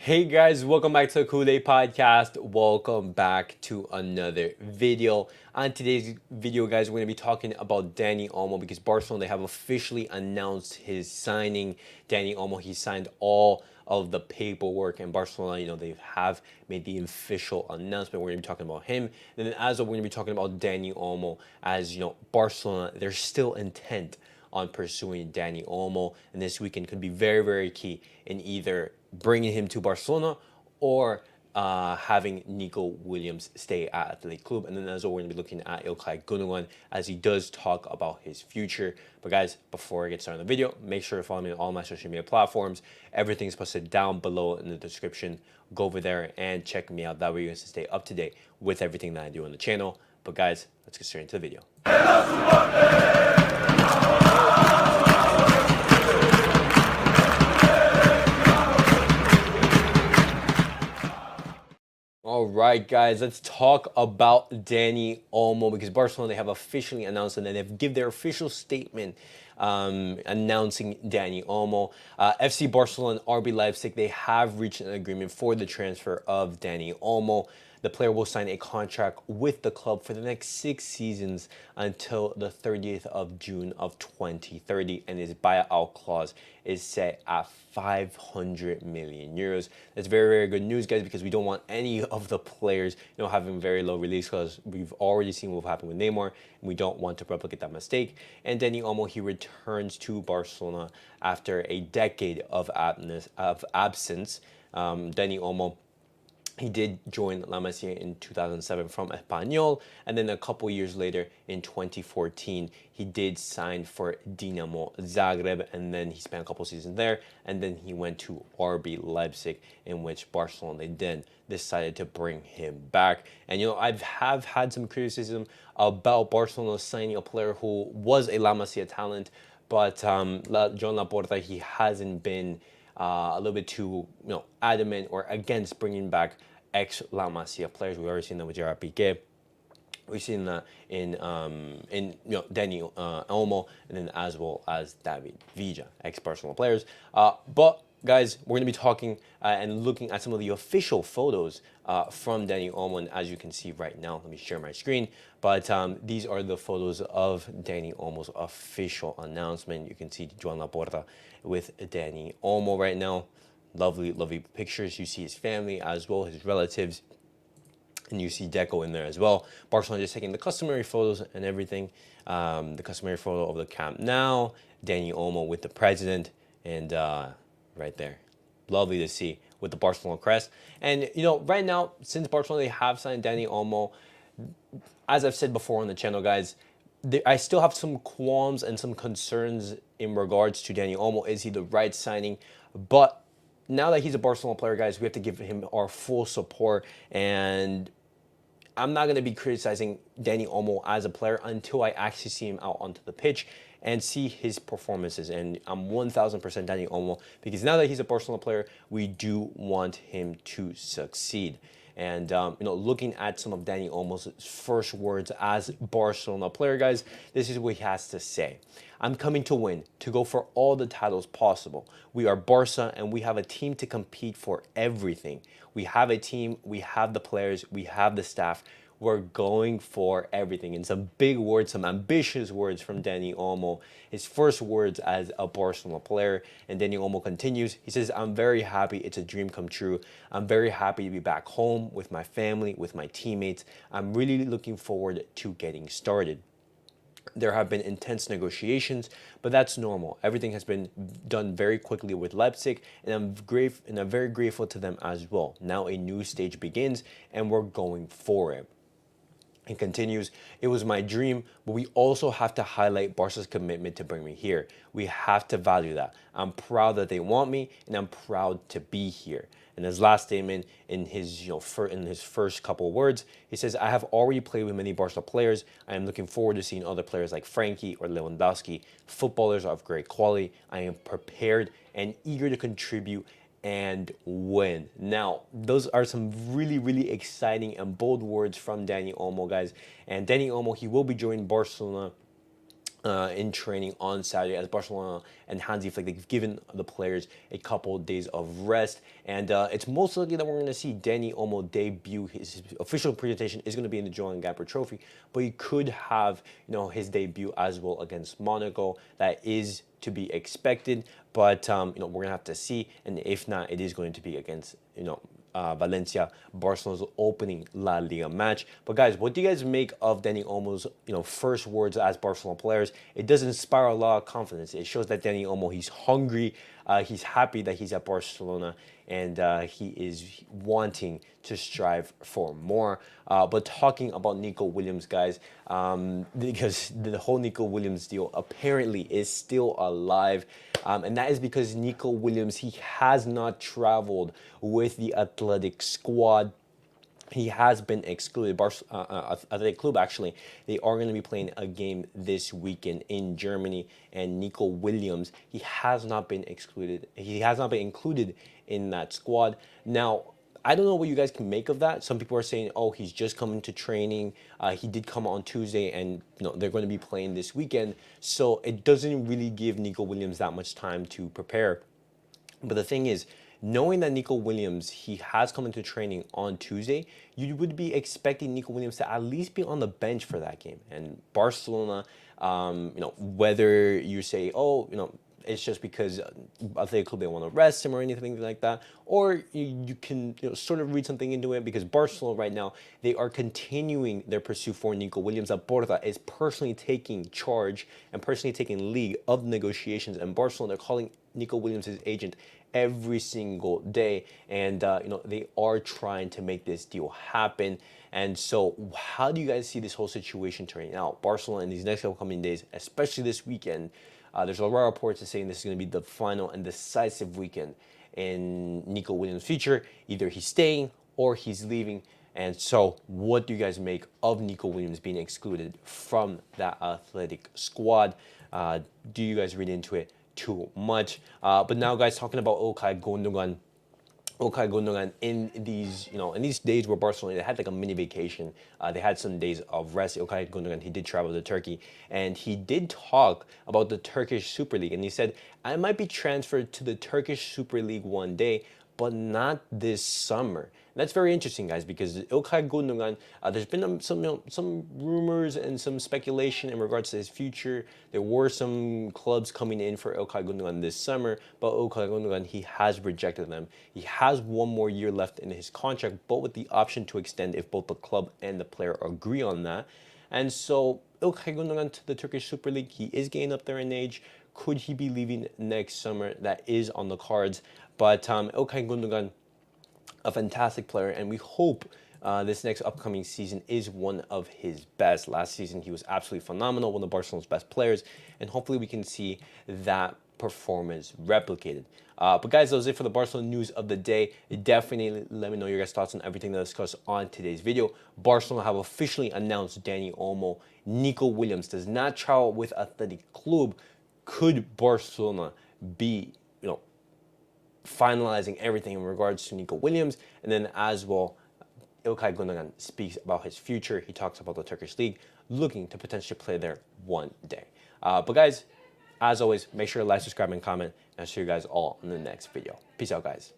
Hey guys, welcome back to the CulePodcast. Welcome back to another video. On today's video, guys, we're going to be talking about Dani Olmo because Barcelona, they have officially announced his signing. Dani Olmo, he signed all of the paperwork, and Barcelona, they have made the official announcement. We're going to be talking about him. And then as well, we're going to be talking about Dani Olmo as, Barcelona, they're still intent on pursuing Dani Olmo, and this weekend could be very, very key in either bringing him to Barcelona or having Nico Williams stay at Athletic Club. And then as well, we're going to be looking at Gundogan as he does talk about his future. But guys, before I get started on the video, make sure to follow me on all my social media platforms. Everything's posted down below in the description. Go over there and check me out. That way you guys can stay up to date with everything that I do on the channel. But guys, let's get straight into the video. All right, guys, let's talk about Dani Olmo because Barcelona, they have officially announced and they've given their official statement announcing Dani Olmo. FC Barcelona and RB Leipzig, they have reached an agreement for the transfer of Dani Olmo. The player will sign a contract with the club for the next 6 seasons until the 30th of June of 2030, and his buyout clause is set at 500 million euros. That's very, very good news, guys, because we don't want any of the players, having very low release clause. We've already seen what happened with Neymar, and we don't want to replicate that mistake. And Dani Olmo, he returns to Barcelona after a decade of absence. Dani Olmo, he did join La Masia in 2007 from Espanyol, and then a couple years later in 2014 he did sign for Dinamo Zagreb, and then he spent a couple seasons there, and then he went to RB Leipzig, in which Barcelona, they then decided to bring him back. And I have had some criticism about Barcelona signing a player who was a La Masia talent, but John Laporta, he hasn't been a little bit too adamant or against bringing back ex-La Masia players. We've already seen that with Gerard Piqué. We've seen that in Dani Olmo, and then as well as David Villa, ex-Barcelona players. But guys, we're going to be talking and looking at some of the official photos from Dani Olmo, and as you can see right now, let me share my screen. But these are the photos of Dani Olmo's official announcement. You can see Joan Laporta with Dani Olmo right now. Lovely, lovely pictures. You see his family as well, his relatives, and you see Deco in there as well. Barcelona just taking the customary photos and everything. The customary photo of the Camp Nou, Dani Olmo with the president, and right there. Lovely to see with the Barcelona crest. And, right now, since Barcelona, they have signed Dani Olmo, as I've said before on the channel, guys, I still have some qualms and some concerns in regards to Dani Olmo. Is he the right signing? But now that he's a Barcelona player, guys, we have to give him our full support. And I'm not going to be criticizing Dani Olmo as a player until I actually see him out onto the pitch and see his performances. And I'm 1000% Dani Olmo because now that he's a Barcelona player, we do want him to succeed. And, looking at some of Dani Olmo's first words as Barcelona player, guys, this is what he has to say. I'm coming to win, to go for all the titles possible. We are Barca, and we have a team to compete for everything. We have a team, we have the players, we have the staff. We're going for everything. And some big words, some ambitious words from Dani Olmo. His first words as a Barcelona player. And Dani Olmo continues. He says, I'm very happy. It's a dream come true. I'm very happy to be back home with my family, with my teammates. I'm really looking forward to getting started. There have been intense negotiations, but that's normal. Everything has been done very quickly with Leipzig, and I'm very grateful to them as well. Now a new stage begins, and we're going for it. It continues, it was my dream, but we also have to highlight Barca's commitment to bring me here. We have to value that. I'm proud that they want me, and I'm proud to be here. And his last statement in his, in his first couple of words, he says, I have already played with many Barca players. I am looking forward to seeing other players like Frankie or Lewandowski. Footballers are of great quality. I am prepared and eager to contribute and win. Now, those are some really, really exciting and bold words from Dani Olmo, guys. And Dani Olmo, he will be joining Barcelona in training on Saturday, as Barcelona and Hansi Flick, they've given the players a couple of days of rest, and it's most likely that we're going to see Dani Olmo debut. His official presentation is going to be in the Johan Gamper Trophy, but he could have, his debut as well against Monaco. That is to be expected, but we're going to have to see, and if not, it is going to be against Valencia, Barcelona's opening La Liga match. But guys, what do you guys make of Dani Olmo's first words as Barcelona players? It does inspire a lot of confidence. It shows that Dani Olmo, he's hungry, he's happy that he's at Barcelona, and he is wanting to strive for more. But talking about Nico Williams, guys, because the whole Nico Williams deal apparently is still alive. And that is because Nico Williams, he has not traveled with the Athletic squad. He has been excluded. Athletic Club, actually, they are going to be playing a game this weekend in Germany. And Nico Williams, he has not been excluded. He has not been included in that squad. Now, I don't know what you guys can make of that. Some people are saying, oh, he's just coming to training. He did come on Tuesday, and they're going to be playing this weekend. So it doesn't really give Nico Williams that much time to prepare. But the thing is, knowing that Nico Williams, he has come into training on Tuesday, you would be expecting Nico Williams to at least be on the bench for that game. And Barcelona, whether you say, oh, it's just because Athletic Club, they want to rest him or anything like that, or you can sort of read something into it, because Barcelona right now, they are continuing their pursuit for Nico Williams. Laporta is personally taking charge and personally taking lead of negotiations, and Barcelona, they're calling Nico Williams his agent every single day, and they are trying to make this deal happen. And so how do you guys see this whole situation turning out? Barcelona in these next couple coming days, especially this weekend, there's a lot of reports saying this is going to be the final and decisive weekend in Nico Williams' future. Either he's staying or he's leaving. And so what do you guys make of Nico Williams being excluded from that Athletic squad? Do you guys read into it too much? But now, guys, talking about Okay Gundogan, in these days where Barcelona, they had like a mini vacation. They had some days of rest. Okay Gundogan, he did travel to Turkey, and he did talk about the Turkish Super League, and he said, I might be transferred to the Turkish Super League one day, but not this summer. And that's very interesting, guys, because İlkay Gundogan, there's been some rumors and some speculation in regards to his future. There were some clubs coming in for İlkay Gundogan this summer, but İlkay Gundogan, he has rejected them. He has one more year left in his contract, but with the option to extend if both the club and the player agree on that. And so İlkay Gundogan to the Turkish Super League, he is getting up there in age. Could he be leaving next summer? That is on the cards. But İlkay Gundogan, a fantastic player, and we hope this next upcoming season is one of his best. Last season, he was absolutely phenomenal, one of Barcelona's best players, and hopefully we can see that performance replicated. But guys, that was it for the Barcelona news of the day. Definitely let me know your guys' thoughts on everything that I discussed on today's video. Barcelona have officially announced Dani Olmo. Nico Williams does not travel with Athletic Club. Could Barcelona be, finalizing everything in regards to Nico Williams? And then as well, İlkay Gundogan speaks about his future. He talks about the Turkish league, looking to potentially play there one day. But guys, as always, make sure to like, subscribe, and comment, and I'll see you guys all in the next video. Peace out, guys.